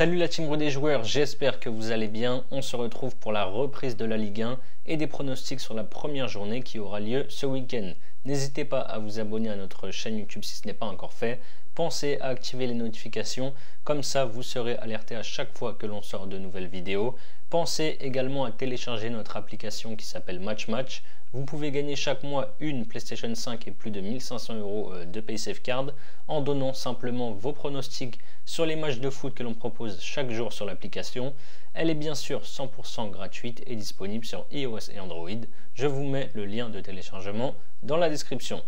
Salut la team des joueurs, j'espère que vous allez bien. On se retrouve pour la reprise de la Ligue 1 et des pronostics sur la première journée qui aura lieu ce week-end. N'hésitez pas à vous abonner à notre chaîne YouTube si ce n'est pas encore fait. Pensez à activer les notifications, comme ça vous serez alerté à chaque fois que l'on sort de nouvelles vidéos. Pensez également à télécharger notre application qui s'appelle Match Match. Vous pouvez gagner chaque mois une PlayStation 5 et plus de 1500 € de PaySafeCard en donnant simplement vos pronostics sur les matchs de foot que l'on propose chaque jour sur l'application. Elle est bien sûr 100% gratuite et disponible sur iOS et Android. Je vous mets le lien de téléchargement dans la description.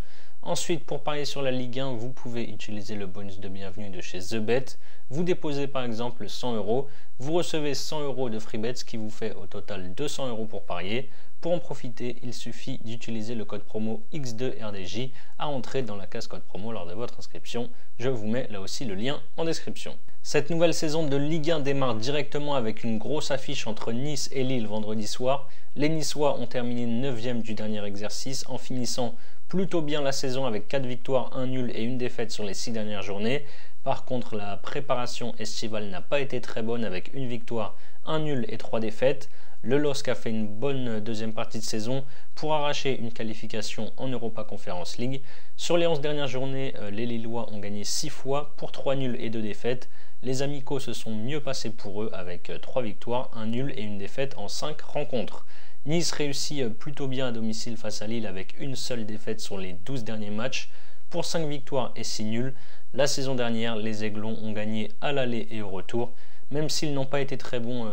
Ensuite, pour parier sur la Ligue 1, vous pouvez utiliser le bonus de bienvenue de chez TheBet. Vous déposez par exemple 100 €, vous recevez 100 € de freebet, ce qui vous fait au total 200 € pour parier. Pour en profiter, il suffit d'utiliser le code promo X2RDJ à entrer dans la case code promo lors de votre inscription. Je vous mets là aussi le lien en description. Cette nouvelle saison de Ligue 1 démarre directement avec une grosse affiche entre Nice et Lille vendredi soir. Les Niçois ont terminé 9e du dernier exercice en finissant plutôt bien la saison avec 4 victoires, 1 nul et 1 défaite sur les 6 dernières journées. Par contre, la préparation estivale n'a pas été très bonne avec 1 victoire, 1 nul et 3 défaites. Le LOSC a fait une bonne deuxième partie de saison pour arracher une qualification en Europa Conference League. Sur les 11 dernières journées, les Lillois ont gagné 6 fois pour 3 nuls et 2 défaites. Les amicaux se sont mieux passés pour eux avec 3 victoires, 1 nul et 1 défaite en 5 rencontres. Nice réussit plutôt bien à domicile face à Lille avec une seule défaite sur les 12 derniers matchs pour 5 victoires et 6 nuls. La saison dernière, les Aiglons ont gagné à l'aller et au retour. Même s'ils n'ont pas été très bons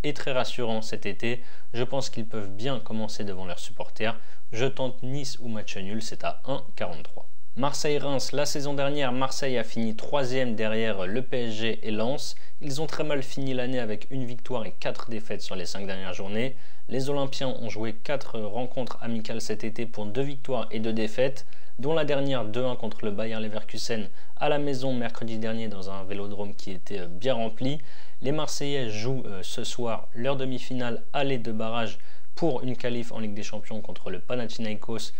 et très rassurants cet été, je pense qu'ils peuvent bien commencer devant leurs supporters. Je tente Nice ou match nul, c'est à 1,43. Marseille-Reims, la saison dernière, Marseille a fini 3e derrière le PSG et Lens. Ils ont très mal fini l'année avec 1 victoire et 4 défaites sur les 5 dernières journées. Les Olympiens ont joué 4 rencontres amicales cet été pour 2 victoires et 2 défaites, dont la dernière 2-1 contre le Bayer Leverkusen à la maison mercredi dernier dans un vélodrome qui était bien rempli. Les Marseillais jouent ce soir leur demi-finale aller de barrage pour une qualif en Ligue des Champions contre le Panathinaikos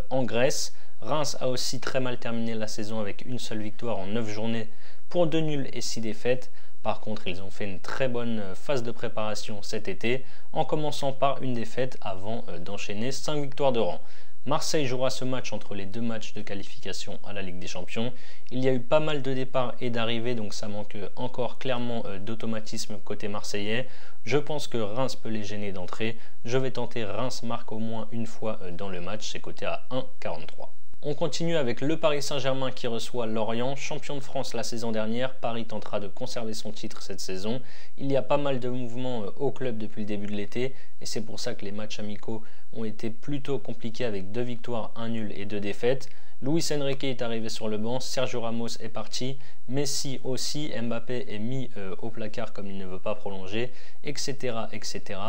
en Grèce. Reims a aussi très mal terminé la saison avec une seule victoire en 9 journées pour 2 nuls et 6 défaites. Par contre, ils ont fait une très bonne phase de préparation cet été en commençant par une défaite avant d'enchaîner 5 victoires de rang. Marseille jouera ce match entre les 2 matchs de qualification à la Ligue des Champions. Il y a eu pas mal de départs et d'arrivées, donc ça manque encore clairement d'automatisme côté marseillais. Je pense que Reims peut les gêner d'entrée. Je vais tenter Reims marque au moins une fois dans le match, c'est coté à 1,43. On continue avec le Paris Saint-Germain qui reçoit Lorient, champion de France la saison dernière. Paris tentera de conserver son titre cette saison. Il y a pas mal de mouvements au club depuis le début de l'été et c'est pour ça que les matchs amicaux ont été plutôt compliqués avec 2 victoires, 1 nul et 2 défaites. Luis Enrique est arrivé sur le banc, Sergio Ramos est parti, Messi aussi, Mbappé est mis au placard comme il ne veut pas prolonger, etc. etc.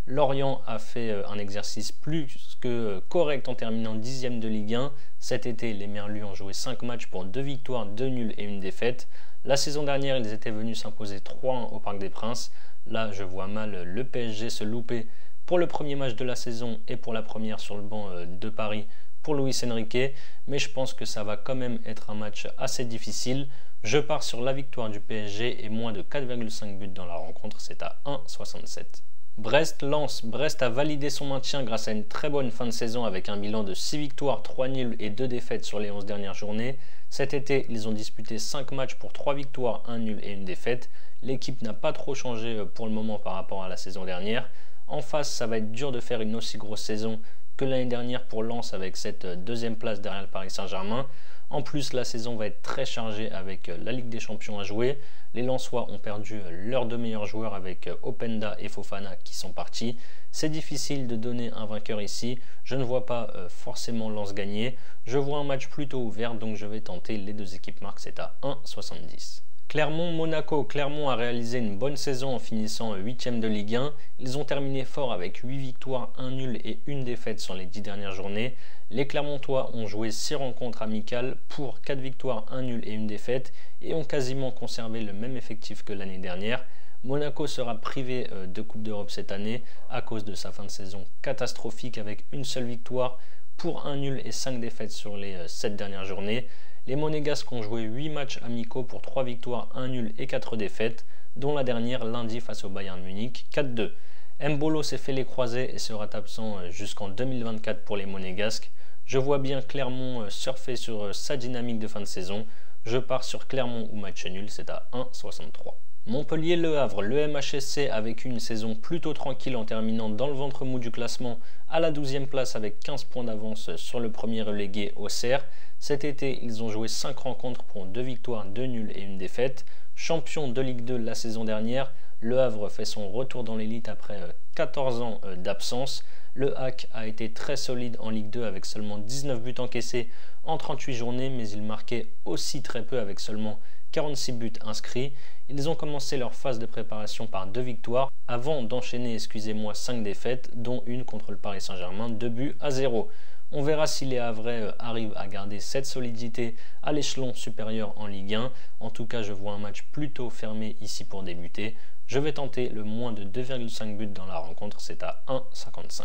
Lorient a fait un exercice plus que correct en terminant 10e de Ligue 1. Cet été, les Merlus ont joué 5 matchs pour 2 victoires, 2 nuls et 1 défaite. La saison dernière, ils étaient venus s'imposer 3-1 au Parc des Princes. Là, je vois mal le PSG se louper pour le premier match de la saison et pour la première sur le banc de Paris pour Luis Enrique. Mais je pense que ça va quand même être un match assez difficile. Je pars sur la victoire du PSG et moins de 4,5 buts dans la rencontre, c'est à 1,67. Brest-Lens, Brest a validé son maintien grâce à une très bonne fin de saison avec un bilan de 6 victoires, 3 nuls et 2 défaites sur les 11 dernières journées. Cet été, ils ont disputé 5 matchs pour 3 victoires, 1 nul et 1 défaite. L'équipe n'a pas trop changé pour le moment par rapport à la saison dernière. En face, ça va être dur de faire une aussi grosse saison que l'année dernière pour Lens avec cette deuxième place derrière le Paris Saint-Germain. En plus, la saison va être très chargée avec la Ligue des Champions à jouer. Les Lensois ont perdu leurs 2 meilleurs joueurs avec Openda et Fofana qui sont partis. C'est difficile de donner un vainqueur ici. Je ne vois pas forcément Lens gagner. Je vois un match plutôt ouvert, donc je vais tenter les 2 équipes marques, c'est à 1,70. Clermont-Monaco. Clermont a réalisé une bonne saison en finissant 8e de Ligue 1. Ils ont terminé fort avec 8 victoires, 1 nul et 1 défaite sur les 10 dernières journées. Les Clermontois ont joué 6 rencontres amicales pour 4 victoires, 1 nul et 1 défaite et ont quasiment conservé le même effectif que l'année dernière. Monaco sera privé de Coupe d'Europe cette année à cause de sa fin de saison catastrophique avec une seule victoire pour 1 nul et 5 défaites sur les 7 dernières journées. Les Monégasques ont joué 8 matchs amicaux pour 3 victoires, 1 nul et 4 défaites. dont la dernière lundi face au Bayern Munich 4-2. Mbolo s'est fait les croisés et sera absent jusqu'en 2024 pour les Monégasques. Je vois bien Clermont surfer sur sa dynamique de fin de saison. Je pars sur Clermont ou match nul, c'est à 1,63. Montpellier-Le Havre, le MHSC avec une saison plutôt tranquille en terminant dans le ventre mou du classement à la 12e place avec 15 points d'avance sur le premier relégué Auxerre. Cet été, ils ont joué 5 rencontres pour 2 victoires, 2 nuls et 1 défaite. Champion de Ligue 2 la saison dernière, Le Havre fait son retour dans l'élite après 14 ans d'absence. Le HAC a été très solide en Ligue 2 avec seulement 19 buts encaissés en 38 journées, mais il marquait aussi très peu avec seulement 46 buts inscrits. Ils ont commencé leur phase de préparation par 2 victoires avant d'enchaîner 5 défaites, dont une contre le Paris Saint-Germain, 2-0. On verra si les Havrais arrivent à garder cette solidité à l'échelon supérieur en Ligue 1. En tout cas, je vois un match plutôt fermé ici pour débuter. Je vais tenter le moins de 2,5 buts dans la rencontre, c'est à 1,55.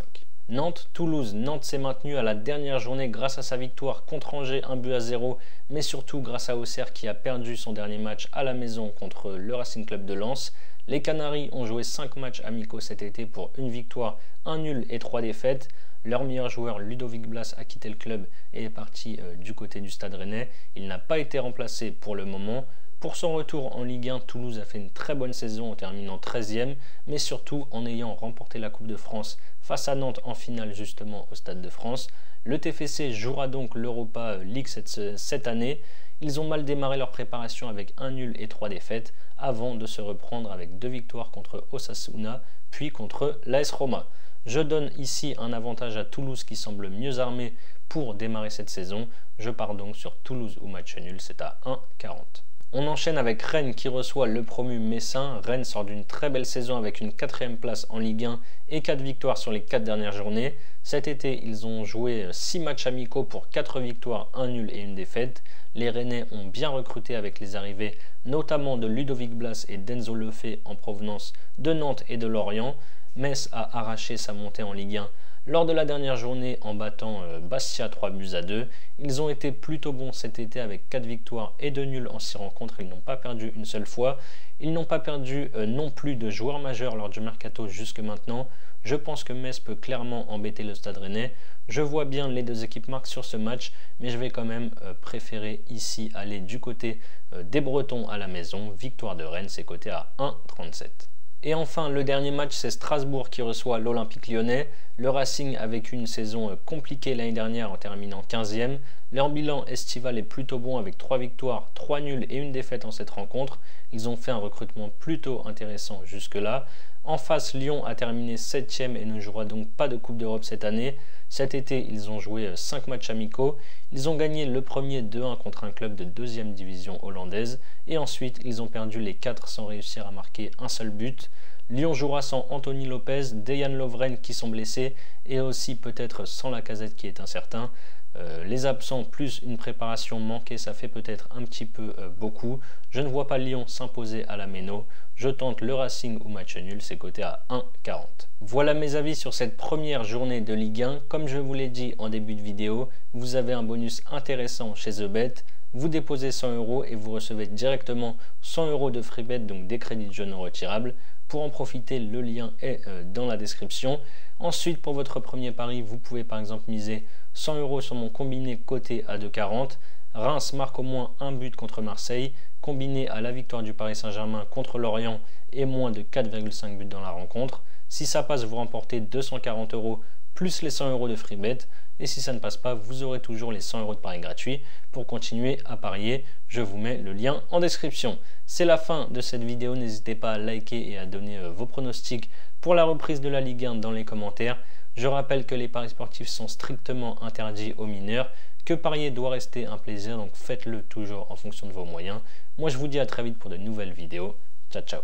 Nantes-Toulouse. Nantes s'est maintenu à la dernière journée grâce à sa victoire contre Angers 1-0, mais surtout grâce à Auxerre qui a perdu son dernier match à la maison contre le Racing Club de Lens. Les Canaries ont joué 5 matchs amicaux cet été pour une victoire, 1 nul et 3 défaites. Leur meilleur joueur Ludovic Blas a quitté le club et est parti du côté du Stade Rennais. Il n'a pas été remplacé pour le moment. Pour son retour en Ligue 1, Toulouse a fait une très bonne saison en terminant 13e, mais surtout en ayant remporté la Coupe de France face à Nantes en finale justement au Stade de France. Le TFC jouera donc l'Europa League cette année. Ils ont mal démarré leur préparation avec 1 nul et 3 défaites avant de se reprendre avec 2 victoires contre Osasuna puis contre l'AS Roma. Je donne ici un avantage à Toulouse qui semble mieux armé pour démarrer cette saison. Je pars donc sur Toulouse ou match nul, c'est à 1,40. On enchaîne avec Rennes qui reçoit le promu Messin. Rennes sort d'une très belle saison avec une 4e place en Ligue 1 et 4 victoires sur les 4 dernières journées. Cet été, ils ont joué 6 matchs amicaux pour 4 victoires, 1 nul et 1 défaite. Les Rennais ont bien recruté avec les arrivées notamment de Ludovic Blas et d'Enzo Lefebvre en provenance de Nantes et de Lorient. Metz a arraché sa montée en Ligue 1 lors de la dernière journée en battant Bastia 3-2. Ils ont été plutôt bons cet été avec 4 victoires et 2 nuls en 6 rencontres. Ils n'ont pas perdu une seule fois. Ils n'ont pas perdu non plus de joueurs majeurs lors du mercato jusque maintenant. Je pense que Metz peut clairement embêter le Stade Rennais. Je vois bien les deux équipes marquent sur ce match, mais je vais quand même préférer ici aller du côté des Bretons à la maison. Victoire de Rennes, c'est coté à 1,37. Et enfin, le dernier match, c'est Strasbourg qui reçoit l'Olympique Lyonnais. Le Racing avec une saison compliquée l'année dernière en terminant 15e. Leur bilan estival est plutôt bon avec 3 victoires, 3 nuls et 1 défaite en cette rencontre. Ils ont fait un recrutement plutôt intéressant jusque-là. En face, Lyon a terminé 7e et ne jouera donc pas de Coupe d'Europe cette année. Cet été, ils ont joué 5 matchs amicaux. Ils ont gagné le premier 2-1 contre un club de 2e division hollandaise. Et ensuite, ils ont perdu les 4 sans réussir à marquer un seul but. Lyon jouera sans Anthony Lopez, Dejan Lovren qui sont blessés et aussi peut-être sans Lacazette qui est incertain. Les absents plus une préparation manquée, ça fait peut-être un petit peu beaucoup. Je ne vois pas Lyon s'imposer à la Méno. Je tente le Racing ou match nul, c'est coté à 1,40. Voilà mes avis sur cette première journée de Ligue 1. Comme je vous l'ai dit en début de vidéo, vous avez un bonus intéressant chez TheBet. Vous déposez 100 € et vous recevez directement 100 € de free bet, donc des crédits de jeu non retirables. Pour en profiter, le lien est dans la description. Ensuite, pour votre premier pari, vous pouvez par exemple miser 100 € sur mon combiné coté à 2,40. Reims marque au moins un but contre Marseille, combiné à la victoire du Paris Saint-Germain contre Lorient et moins de 4,5 buts dans la rencontre. Si ça passe, vous remportez 240 € plus les 100 € de free bet. Et si ça ne passe pas, vous aurez toujours les 100 € de paris gratuits. Pour continuer à parier, je vous mets le lien en description. C'est la fin de cette vidéo. N'hésitez pas à liker et à donner vos pronostics pour la reprise de la Ligue 1 dans les commentaires. Je rappelle que les paris sportifs sont strictement interdits aux mineurs, que parier doit rester un plaisir, donc faites-le toujours en fonction de vos moyens. Moi je vous dis à très vite pour de nouvelles vidéos. Ciao ciao.